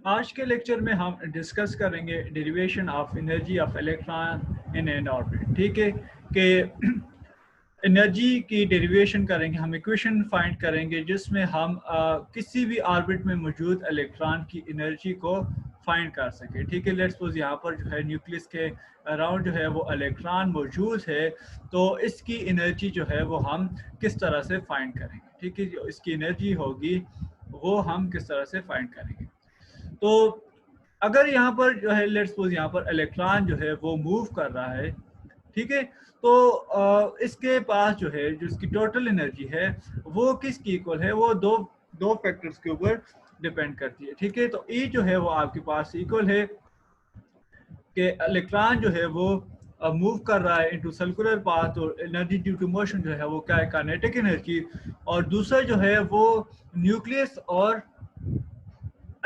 आज के लेक्चर में हम डिस्कस करेंगे derivation of energy of electron in n orbit. ठीक है कि एनर्जी की डेरिवेशन करेंगे, हम इक्वेशन फाइंड करेंगे जिसमें हम किसी भी ऑर्बिट में मौजूद इलेक्ट्रॉन की एनर्जी को फाइंड कर सके। ठीक है, लेट्स सपोज यहाँ पर जो है न्यूक्लियस के अराउंड जो है वो इलेक्ट्रॉन मौजूद है, तो इसकी एनर्जी जो है वो हम किस तरह से फाइंड करेंगे। ठीक है, जो इसकी एनर्जी होगी वो हम किस तरह से फाइंड करेंगे। तो अगर यहाँ पर जो है लेट्स सपोज यहाँ पर इलेक्ट्रॉन जो है वो मूव कर रहा है, ठीक है, तो इसके पास जो है जो इसकी टोटल एनर्जी है वो किसकी इक्वल है, वो दो दो फैक्टर्स के ऊपर डिपेंड करती है। ठीक है, तो ई जो है वो आपके पास इक्वल है कि इलेक्ट्रॉन जो है वो मूव कर रहा है इनटू सर्कुलर पाथ, और एनर्जी ड्यू टू मोशन जो है वो क्या है, काइनेटिक एनर्जी। और दूसरा जो है वो न्यूक्लियस और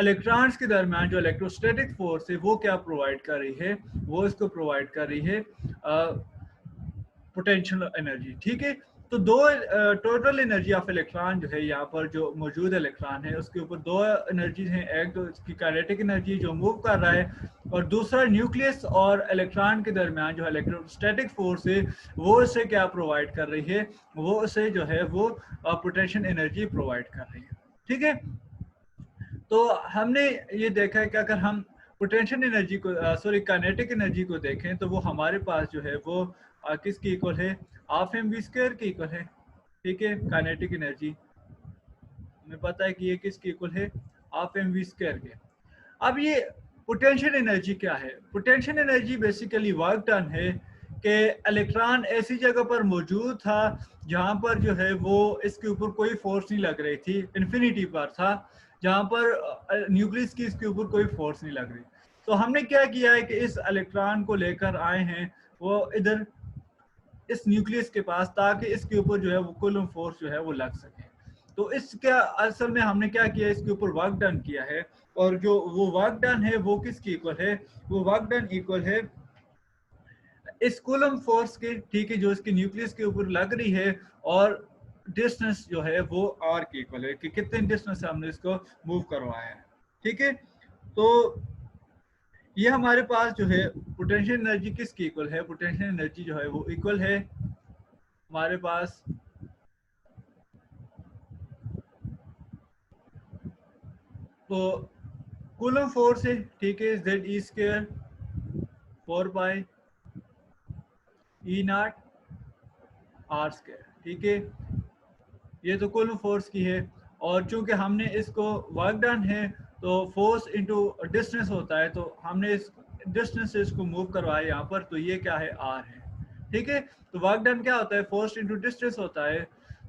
इलेक्ट्रॉन्स के दरमियान जो इलेक्ट्रोस्टैटिक फोर्स है वो क्या प्रोवाइड कर रही है, वो इसको प्रोवाइड कर रही है पोटेंशियल एनर्जी। ठीक है, तो दो टोटल एनर्जी ऑफ इलेक्ट्रॉन जो है यहाँ पर जो मौजूद इलेक्ट्रॉन है उसके ऊपर दो एनर्जीज हैं, एक तो इसकी काइनेटिक एनर्जी जो मूव कर रहा है, और दूसरा न्यूक्लियस और इलेक्ट्रॉन के दरमियान जो इलेक्ट्रोस्टैटिक फोर्स है वो इसे क्या प्रोवाइड कर रही है, वो इसे जो है वो पोटेंशियल एनर्जी प्रोवाइड कर रही है। ठीक है, तो हमने ये देखा है कि अगर हम पोटेंशियल एनर्जी को सॉरी काइनेटिक एनर्जी को देखें तो वो हमारे पास जो है वो किसकी इक्वल है, हाफ एम वी स्क्वायर की इक्वल है। ठीक है, काइनेटिक एनर्जी हमें पता है कि ये किसकी इक्वल है, हाफ एम वी स्क्वायर के। अब ये पोटेंशियल एनर्जी क्या है, potential energy basically work done है कि इलेक्ट्रॉन ऐसी जगह पर मौजूद था जहां पर जो है वो इसके ऊपर कोई फोर्स नहीं लग रही थी, इन्फिनिटी पर था, जहां पर न्यूक्लियस की इसके ऊपर कोई फोर्स नहीं लग रही। तो हमने क्या किया है कि इस इलेक्ट्रॉन को लेकर आए हैं वो इधर इस न्यूक्लियस के पास, ताकि इसके ऊपर जो है वो कूलम फोर्स जो है वो लग सके। तो इसका असल में हमने क्या किया, इसके ऊपर वर्क डन किया है, और जो वो वर्क डन है वो किसकी इक्वल है, वो वर्क डन इक्वल है इस कूलम फोर्स के। ठीक है, जो इसके न्यूक्लियस के ऊपर लग रही है, और डिस्टेंस जो है वो आर की इक्वल है कि कितने डिस्टेंस से हमने इसको मूव करवाया है। ठीक है, तो ये हमारे पास जो है पोटेंशियल एनर्जी किसकी इक्वल है, पोटेंशियल एनर्जी जो है वो इक्वल है हमारे पास तो कूलम फोर्स है। ठीक है, जेड ई स्क्वायर 4 पाई ई नॉट आर स्क्वायर। ठीक है, ये तो कूलम फोर्स की है, और चूंकि हमने इसको वर्क डन है तो फोर्स इनटू डिस्टेंस होता है, तो हमने इस डिस्टेंस से इसको मूव करवाया यहाँ पर, तो ये क्या है, आर है। ठीक है, तो वर्क डन क्या होता है, फोर्स इनटू डिस्टेंस होता है,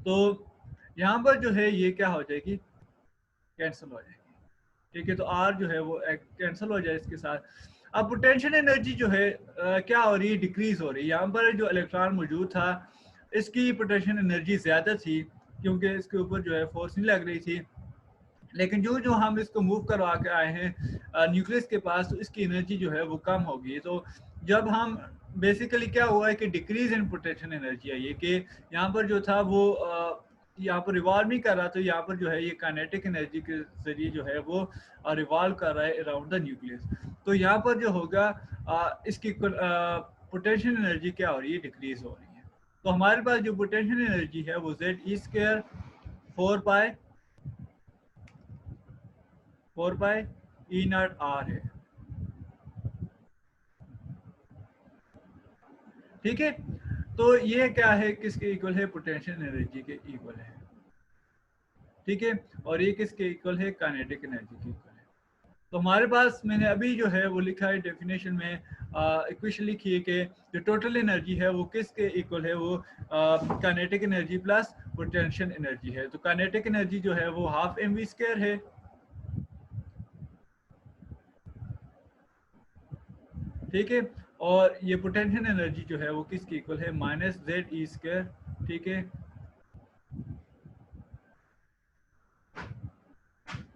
तो यहाँ पर जो है ये क्या हो जाएगी, कैंसिल हो जाएगी। ठीक है, तो आर जो है वो कैंसिल हो जाए इसके साथ। अब पोटेंशियल एनर्जी जो है क्या हो रही है, डिक्रीज हो रही है। यहाँ पर जो इलेक्ट्रॉन मौजूद था इसकी पोटेंशियल एनर्जी ज्यादा थी क्योंकि इसके ऊपर जो है फोर्स नहीं लग रही थी, लेकिन जो जो हम इसको मूव करवा के आए हैं न्यूक्लियस के पास, तो इसकी एनर्जी जो है वो कम होगी। तो जब हम बेसिकली क्या हुआ है कि डिक्रीज इन पोटेंशियल एनर्जी आई है कि यहाँ पर जो था वो यहाँ पर रिवॉल्व नहीं कर रहा, तो यहाँ पर जो है ये काइनेटिक एनर्जी के जरिए जो है वो रिवॉल्व कर रहा है अराउंड द न्यूक्लियस। तो यहाँ पर जो होगा इसकी पोटेंशियल एनर्जी क्या हो रही है, डिक्रीज हो रही है। तो हमारे पास जो पोटेंशियल एनर्जी है वो जेड ई स्क्वायर 4 पाई ई नॉट आर है। ठीक है, तो ये क्या है, किसके इक्वल है, पोटेंशियल एनर्जी के इक्वल है। ठीक है, और ये किसके इक्वल है, काइनेटिक एनर्जी के इक्वल है। तो हमारे पास मैंने अभी जो है वो लिखा है डेफिनेशन में, इक्वेशन लिखी है कि जो टोटल एनर्जी है वो किसके इक्वल है, वो kinetic energy plus potential energy है। तो काइनेटिक एनर्जी जो है वो हाफ एम वी स्क्वायर है। ठीक है, और ये पोटेंशियल एनर्जी जो है वो किसकी इक्वल है, माइनस जेड ई स्क्वायर। ठीक है,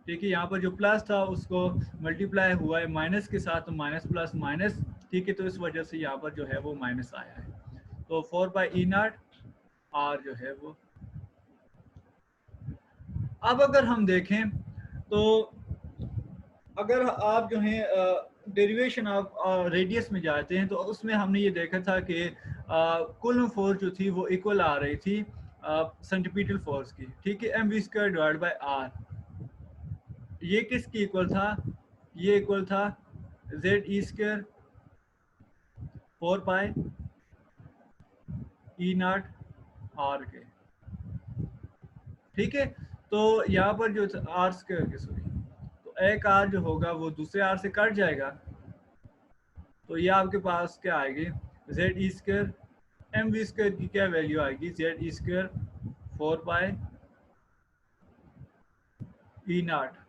ठीक है, यहाँ पर जो प्लस था उसको मल्टीप्लाई हुआ है माइनस के साथ, तो माइनस प्लस माइनस। ठीक है, तो इस वजह से यहाँ पर जो है वो माइनस आया है। तो 4 पाई ई नॉट आर जो है वो। अब अगर हम देखें तो अगर आप जो है डेरिवेशन ऑफ रेडियस में जाते हैं तो उसमें हमने ये देखा था कि कुल फोर्स जो थी वो इक्वल आ रही थी सेंटीपीटल फोर्स की, ठीक है, M V square divide by R. ये किसकी इक्वल था? ये इक्वल था जेड ई स्क्वायर 4 पाई ई नॉट आर के, ठीक है। तो यहाँ पर जो आर स्क्वायर के, सॉरी, तो एक आर जो होगा वो दूसरे आर से कट जाएगा, तो ये आपके पास क्या आएगी? जेड ई स्क्वायर, एम वी स्क्वायर की क्या वैल्यू आएगी? जेड ई स्क्वायर 4 पाई ई नॉट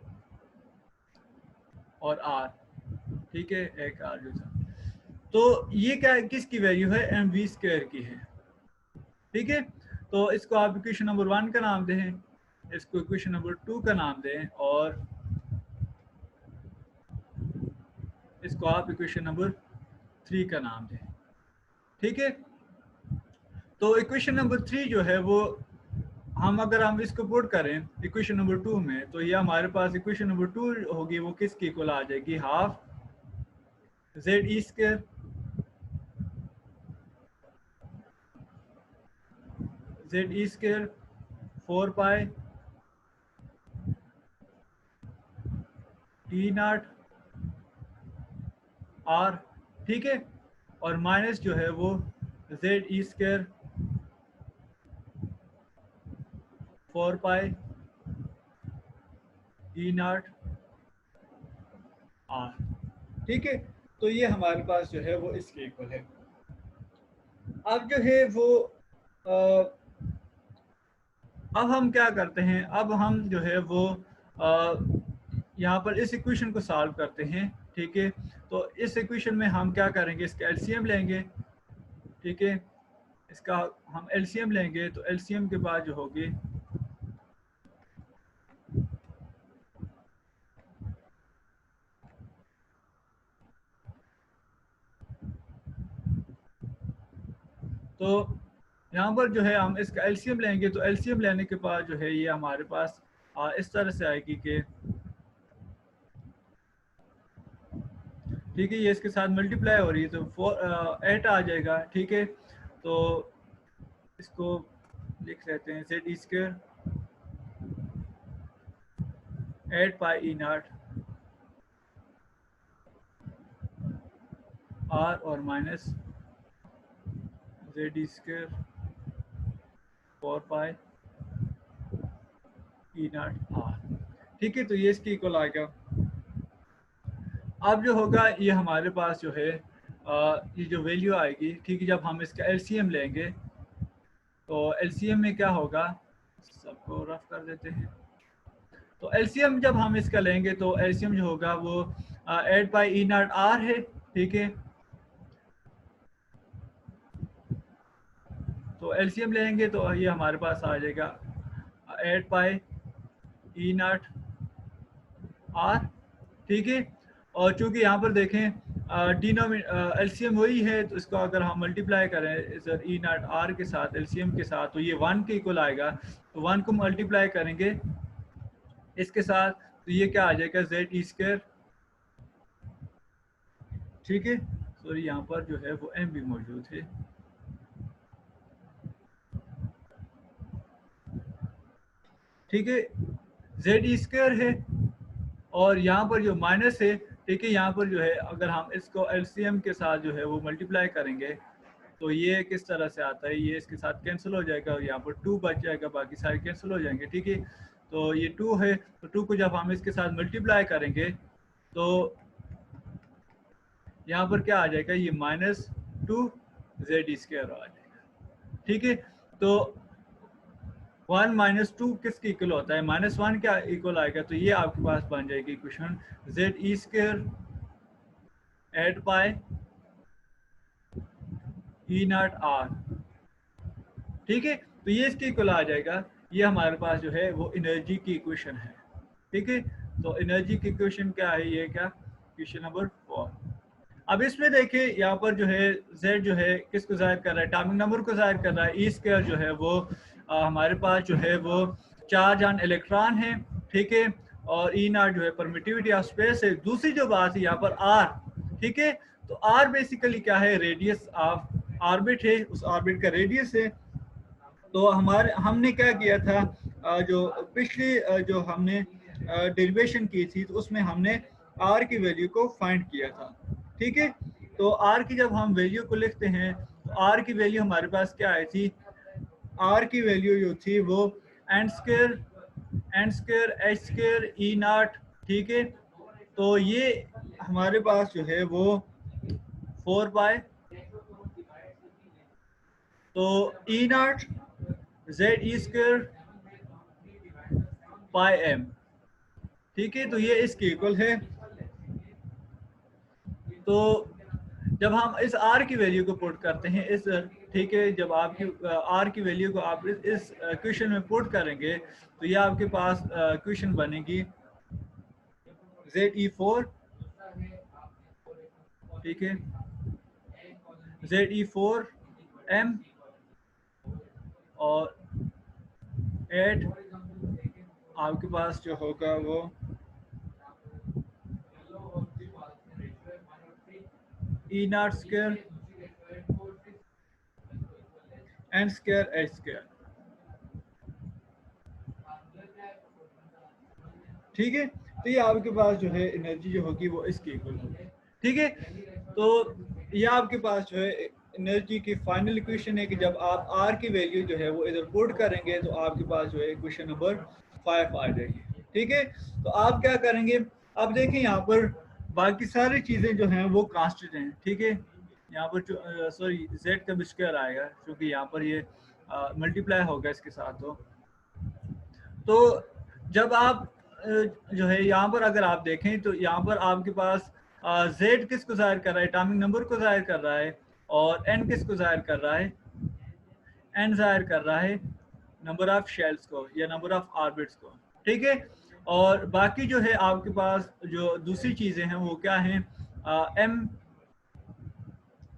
और आर, ठीक है, एक आर जो था। तो ये क्या किसकी वैल्यू है? एम वी स्क्वायर की है, ठीक है। तो इसको आप इक्वेशन नंबर 1 का नाम दें, इसको इक्वेशन नंबर 2 का नाम दें, और इसको आप इक्वेशन नंबर 3 का नाम दें, ठीक है। तो इक्वेशन नंबर 3 जो है वो अगर हम इसको पुट करें इक्वेशन नंबर 2 में, तो ये हमारे पास इक्वेशन नंबर 2 होगी, वो किसकी इक्वल आ जाएगी? Half Z E square Z E square 4 pi E naught are, ठीक है, और माइनस जो है वो Z E square 4 pi E naught are, ठीक है। तो ये हमारे पास जो है वो इसके इक्वल है। अब जो है वो अब हम क्या करते हैं? अब हम जो है वो यहाँ पर इस इक्वेशन को सॉल्व करते हैं, ठीक है। तो इस इक्वेशन में हम क्या करेंगे? इसका एलसीएम लेंगे, ठीक है। इसका हम एलसीएम लेंगे, तो एलसीएम के बाद जो होगी तो यहाँ पर जो है हम इसका एलसीएम लेंगे, तो एलसीएम लेने के बाद जो है ये हमारे पास इस तरह से आएगी कि, ठीक है, ये इसके साथ मल्टीप्लाई हो रही है तो 8 आ जाएगा, ठीक है। तो इसको लिख लेते हैं जेड ई स्क्वायर 8 पाई ई नॉट आर और minus Z E square 4 pi E naught are, ठीक है। तो ये इसकी इक्वल आ गया। अब जो होगा ये हमारे पास जो है ये जो वैल्यू आएगी, ठीक है, जब हम इसका एलसीएम लेंगे, तो एलसीएम में क्या होगा? सबको रफ कर देते हैं। तो एलसीएम जब हम इसका लेंगे तो एलसीएम जो होगा वो 8 पाई ई नॉट आर है, ठीक है। तो एलसीएम लेंगे तो ये हमारे पास आ जाएगा 8 पाई ई नॉट आर, ठीक है। और चूंकि यहाँ पर देखें एलसीएम वही है, तो इसको अगर हम मल्टीप्लाई करें इधर ई नॉट आर के साथ, एलसीएम के साथ, तो ये 1 के इक्वल आएगा। तो 1 को मल्टीप्लाई करेंगे इसके साथ, तो ये क्या आ जाएगा? जेड ई स्क्वायर, ठीक है। सॉरी, यहाँ पर जो है वो एम भी मौजूद है, ठीक है। जेड ई स्क्वायर है, और यहाँ पर जो माइनस है, ठीक है, यहाँ पर जो है अगर हम इसको एलसीएम के साथ जो है वो मल्टीप्लाई करेंगे, तो ये किस तरह से आता है? ये इसके साथ कैंसिल हो जाएगा और यहाँ पर 2 बच जाएगा, बाकी सारे कैंसिल हो जाएंगे, ठीक है। तो ये 2 है, तो 2 को जब हम इसके साथ मल्टीप्लाई करेंगे तो यहाँ पर क्या आ जाएगा? ये -2 जेड ई स्क्वायर आ जाएगा, ठीक है। तो 1 - 2 किसके इक्वल होता है? -1 क्या इक्वल आएगा? तो ये आपके पास बन जाएगी equation Z E square 8 pi E naught are, ठीक है। तो ये इसके इक्वल आ जाएगा। ये हमारे पास जो है वो एनर्जी की इक्वेशन है, ठीक है। तो एनर्जी की इक्वेशन क्या है? ये क्या? Equation number 4। अब इसमें देखिए यहाँ पर जो है z जो है किसको जाहिर कर रहा है? एटॉमिक नंबर को जाहिर कर रहा है। ई स्क्वायर जो है वो हमारे पास जो है वो चार्ज ऑन इलेक्ट्रॉन है, ठीक है। और ई नॉट जो है परमिटिविटी ऑफ स्पेस है। दूसरी जो बात है यहाँ पर आर, ठीक है, तो आर बेसिकली क्या है, रेडियस ऑफ ऑर्बिट है, उस ऑर्बिट का रेडियस है। तो हमने क्या किया था, जो पिछली जो हमने डेरिवेशन की थी तो उसमें हमने आर की वैल्यू को फाइंड किया था, ठीक है। तो आर की जब हम वैल्यू को लिखते हैं तो आर की वैल्यू हमारे पास क्या आई थी, आर की वैल्यू जो थी वो N square H square E naught, ठीक है। तो ये हमारे पास जो है वो 4 पाई, तो ई नॉट जेड ई स्क्वायर पाई एम, ठीक है, तो ये इसके इक्वल है। तो जब हम इस आर की वैल्यू को पुट करते हैं इस, ठीक है, जब आपकी आर की वैल्यू को आप इस क्वेश्चन में पुट करेंगे तो ये आपके पास क्वेश्चन बनेगी ZE4, ठीक है, ZE4M और 8 आपके पास जो होगा वो e naught square n square H square, ठीक है। तो ये आपके पास जो है एनर्जी जो होगी वो इसकी इक्वल होगी, ठीक है। तो ये आपके पास जो है एनर्जी की फाइनल इक्वेशन है कि जब आप आर की वैल्यू जो है वो इधर पुट करेंगे तो आपके पास जो है इक्वेशन नंबर 5 आ जाएगी, ठीक है। तो आप क्या करेंगे, अब देखें यहाँ पर बाकी सारी चीज़ें जो हैं वो कांस्टेंट हैं, ठीक है। यहाँ पर सॉरी जेड का स्क्वायर आएगा क्योंकि यहाँ पर ये मल्टीप्लाई होगा इसके साथ। तो जब आप जो है यहाँ पर अगर आप देखें तो यहाँ पर आपके पास जेड किसको जाहिर कर रहा है, एटॉमिक नंबर को जाहिर कर रहा है, और एन किसको जाहिर कर रहा है, एन जाहिर कर रहा है नंबर ऑफ शेल्स को या नंबर ऑफ ऑर्बिट्स को, ठीक है। और बाकी जो है आपके पास जो दूसरी चीजें हैं वो क्या हैं, एम,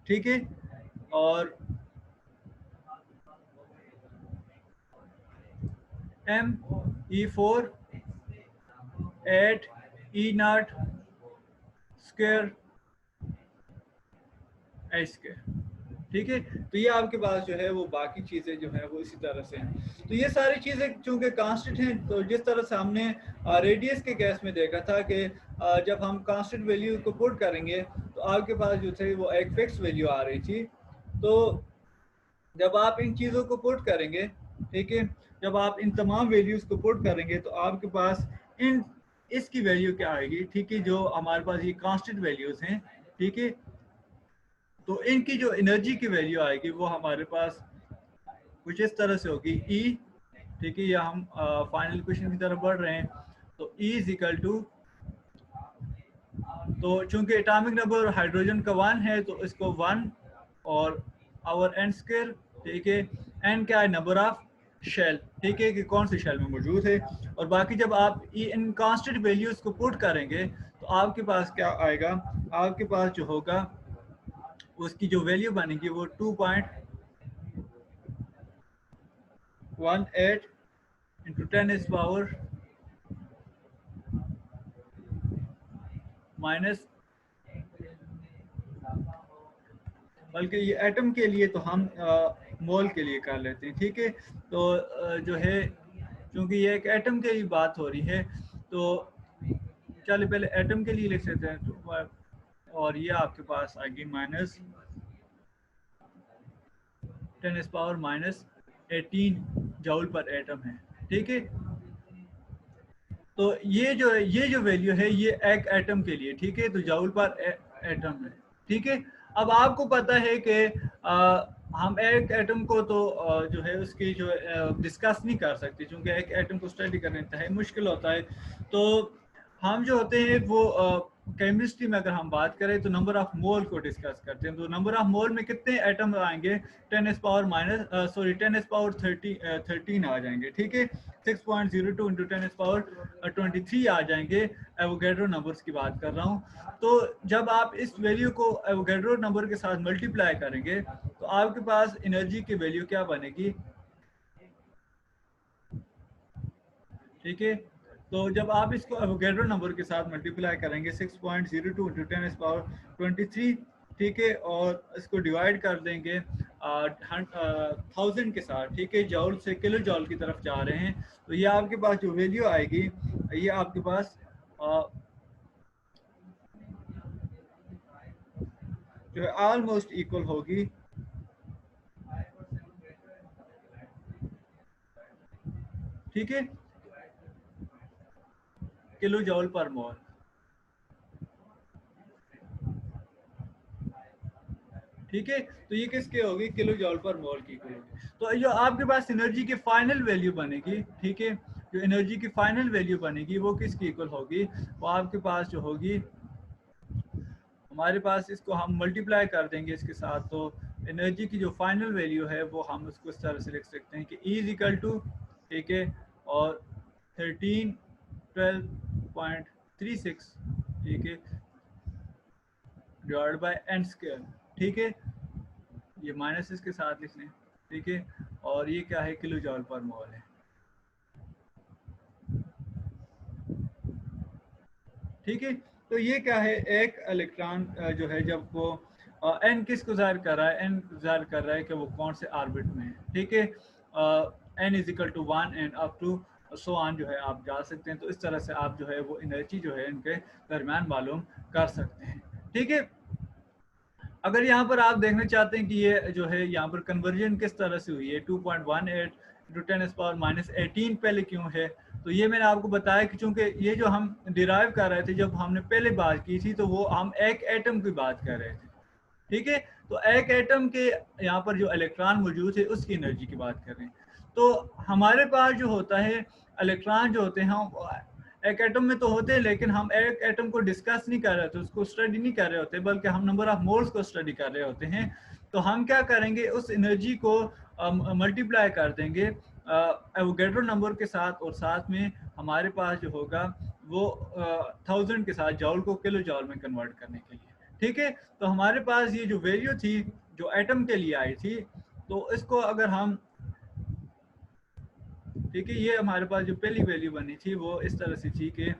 ठीक है, और M E4 8 E naught square H square, ठीक है। तो ये आपके पास जो है वो बाकी चीज़ें जो है वो इसी तरह से हैं। तो ये सारी चीज़ें चूंकि कांस्टेंट हैं, तो जिस तरह से हमने रेडियस के केस में देखा था कि जब हम कांस्टेंट वैल्यू को पुट करेंगे तो आपके पास जो थे वो एक फिक्स वैल्यू आ रही थी। तो जब आप इन चीज़ों को पुट करेंगे, ठीक है, जब आप इन तमाम वैल्यूज़ को पुट करेंगे तो आपके पास इन इसकी वैल्यू क्या आएगी, ठीक है, जो हमारे पास ये कांस्टेंट वैल्यूज़ हैं, ठीक है। तो इनकी जो एनर्जी की वैल्यू आएगी वो हमारे पास कुछ इस तरह से होगी E, ठीक है, या हम फाइनल क्वेश्चन की तरफ बढ़ रहे हैं। तो E इज इक्वल टू, तो चूंकि एटॉमिक नंबर हाइड्रोजन का 1 है तो इसको 1 और आवर एन स्क्वायर, ठीक है, एन क्या है, नंबर ऑफ शेल, ठीक है, कि कौन सी शेल में मौजूद है। और बाकी जब आप इन कांस्टेंट वैल्यूज को पुट करेंगे तो आपके पास क्या आएगा, आपके पास जो होगा उसकी जो वैल्यू बनेगी वो 2.18 इंटू 10 पावर माइनस, बल्कि ये एटम के लिए तो हम मोल के लिए कर लेते हैं, ठीक है। तो जो है क्योंकि ये एक एटम के लिए बात हो रही है तो चलिए पहले एटम के लिए लिख लेते हैं। तो और ये आपके पास आएगी माइनस 10 पावर माइनस 18 जूल पर एटम है, ठीक है। तो ये जो वैल्यू है ये एक एटम के लिए, ठीक है, तो जूल पर एटम है, ठीक है। अब आपको पता है कि हम एक एटम को तो जो है उसकी जो डिस्कस नहीं कर सकते क्योंकि एक एटम को स्टडी करना इंतहाई मुश्किल होता है। तो हम जो होते हैं वो केमिस्ट्री में अगर हम बात करें तो नंबर ऑफ मोल को डिस्कस करते हैं। तो नंबर ऑफ मोल में कितने एटम आएंगे, 10 पावर माइनस 10 पावर 13 आ जाएंगे, ठीक है। 6.02 इंटू 10 पावर 23 आ जाएंगे। एवोगैड्रो नंबर्स की बात कर रहा हूँ। तो जब आप इस वैल्यू को एवोगैड्रो नंबर के साथ मल्टीप्लाई करेंगे तो आपके पास एनर्जी की वैल्यू क्या बनेगी, ठीक है, तो जब आप इसको एवोगैड्रो नंबर के साथ मल्टीप्लाई करेंगे 6.02 इंटू 10⁻23, ठीक है, और इसको डिवाइड कर देंगे 1000 के साथ, ठीक है, जॉल से किलो जॉल की तरफ जा रहे हैं, तो ये आपके पास जो वैल्यू आएगी ये आपके पास जो है ऑलमोस्ट इक्वल होगी ठीक है किलो जॉल पर मोल। ठीक है, तो ये किसके होगी किलो जॉल पर मोल की होगी। तो जो आपके पास एनर्जी की फाइनल वैल्यू बनेगी, ठीक है, जो एनर्जी की फाइनल वैल्यू बनेगी वो किसकी इक्वल होगी, वो आपके पास जो होगी, हमारे पास इसको हम मल्टीप्लाई कर देंगे इसके साथ, तो एनर्जी की जो फाइनल वैल्यू है वो हम उसको इस तरह से लिख सकते हैं कि E इज इक्वल टू, ठीक है, और 1312.36, ठीक है, डिवाइड बाय n स्क्वायर, ठीक है, ये माइनस इसके साथ लिख लें, ठीक है, और ये क्या है किलो जॉल पर मोल है। ठीक है, तो ये क्या है, एक इलेक्ट्रॉन जो है जब वो एन किसको ज़ाहिर कर रहा है, एन ज़ाहिर कर रहा है कि वो कौन से ऑर्बिट में है। ठीक है, N is equal to 1 and up to so on जो है आप जा सकते हैं। तो इस तरह से आप जो है वो एनर्जी जो है इनके दरमियान मालूम कर सकते हैं। ठीक है, अगर यहाँ पर आप देखना चाहते हैं कि ये जो है यहाँ पर कन्वर्जन किस तरह से हुई है, 2.18 इंटू 10⁻18 पहले क्यों है, तो ये मैंने आपको बताया कि चूंकि ये जो हम डिराइव कर रहे थे जब हमने पहले बात की थी, तो वो हम एक एटम की बात कर रहे थे। ठीक है, तो एक एटम के यहाँ पर जो इलेक्ट्रॉन मौजूद है उसकी एनर्जी की बात कर रहे हैं। तो हमारे पास जो होता है इलेक्ट्रॉन जो होते हैं एक एटम में तो होते हैं, लेकिन हम एक एटम को डिस्कस नहीं कर रहे होते, उसको स्टडी नहीं कर रहे होते, बल्कि हम नंबर ऑफ मोल्स को स्टडी कर रहे होते हैं। तो हम क्या करेंगे, उस एनर्जी को मल्टीप्लाई कर देंगे एवोगैड्रो नंबर के साथ, और साथ में हमारे पास जो होगा वो 1000 के साथ जॉल को किलो जॉल में कन्वर्ट करने के लिए। ठीक है, तो हमारे पास ये जो वैल्यू थी जो एटम के लिए आई थी, तो इसको अगर हम, ठीक है, ये हमारे पास जो पहली वैल्यू बनी थी वो इस तरह से थी कि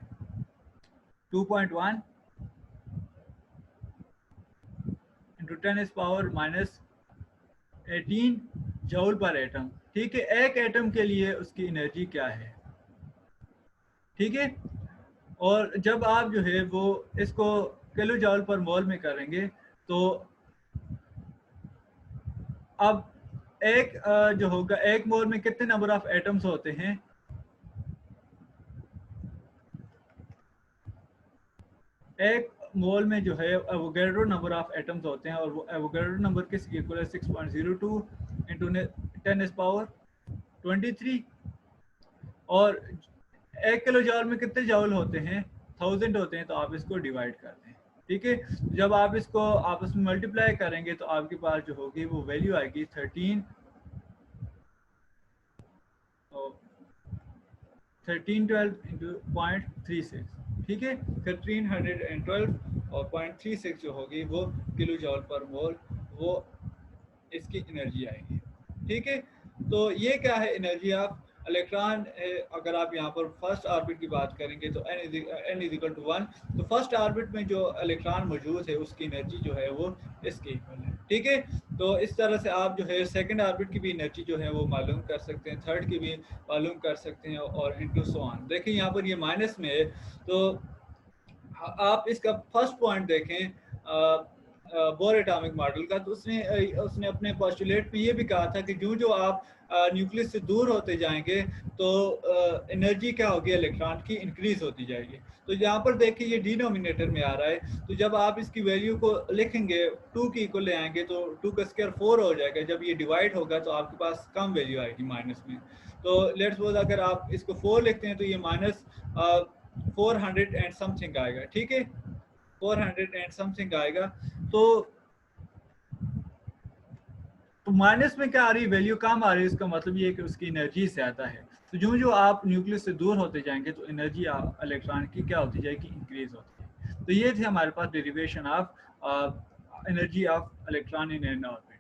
2.1 इंटू 10⁻18 जूल पर एटम। ठीक है, एक एटम के लिए उसकी एनर्जी क्या है। ठीक है, और जब आप जो है वो इसको किलो जूल पर मोल में करेंगे, तो अब एक जो होगा एक मोल में कितने नंबर ऑफ एटम्स होते हैं, एक मोल में जो है एवोगैड्रो नंबर ऑफ एटम्स होते हैं, और वो एवोगैड्रो नंबर किस इक्वल है 6.02 इंटू 10⁻23, और एक किलो जॉल में कितने जॉल होते हैं, 1000 होते हैं, तो आप इसको डिवाइड कर दें। ठीक है, जब आप इसको आपस में मल्टीप्लाई करेंगे तो आपके पास जो होगी वो वैल्यू आएगी 1312 इंटू 0.36। ठीक है, 1312 और 0.36 जो होगी वो किलो जॉल पर मोल, वो इसकी एनर्जी आएगी। ठीक है, तो ये क्या है एनर्जी ऑफ इलेक्ट्रॉन। अगर आप यहाँ पर फर्स्ट ऑर्बिट की बात करेंगे तो n इज इक्वल टू 1, तो फर्स्ट ऑर्बिट में जो इलेक्ट्रॉन मौजूद है उसकी एनर्जी जो है वो इसके इक्वल है। ठीक है, तो इस तरह से आप जो है सेकंड ऑर्बिट की भी एनर्जी जो है वो मालूम कर सकते हैं, थर्ड की भी मालूम कर सकते हैं, और इनटू सो ऑन। देखिए यहाँ पर ये माइनस में है, तो आप इसका फर्स्ट पॉइंट देखें बोर एटॉमिक मॉडल का, तो उसने अपने पोस्टुलेट में ये भी कहा था कि जो आप न्यूक्लियस से दूर होते जाएंगे तो एनर्जी क्या होगी इलेक्ट्रॉन की इंक्रीज होती जाएगी। तो यहाँ पर देखिए ये डिनोमिनेटर में आ रहा है, तो जब आप इसकी वैल्यू को लिखेंगे 2 की इक्वल ले आएंगे तो 2 का स्क्वायर 4 हो जाएगा। जब ये डिवाइड होगा तो आपके पास कम वैल्यू आएगी माइनस में। तो लेट्स सपोज अगर आप इसको 4 लिखते हैं तो ये माइनस 400 एंड समथिंग आएगा। ठीक है, 400 एंड समथिंग आएगा। तो माइनस में क्या आ रही है, वैल्यू कम आ रही है, इसका मतलब ये है कि उसकी एनर्जी ज्यादा है। तो जो आप न्यूक्लियस से दूर होते जाएंगे तो एनर्जी इलेक्ट्रॉन की क्या होती जाएगी, इंक्रीज होती है। तो ये थे हमारे पास derivation of energy of electron in n orbit.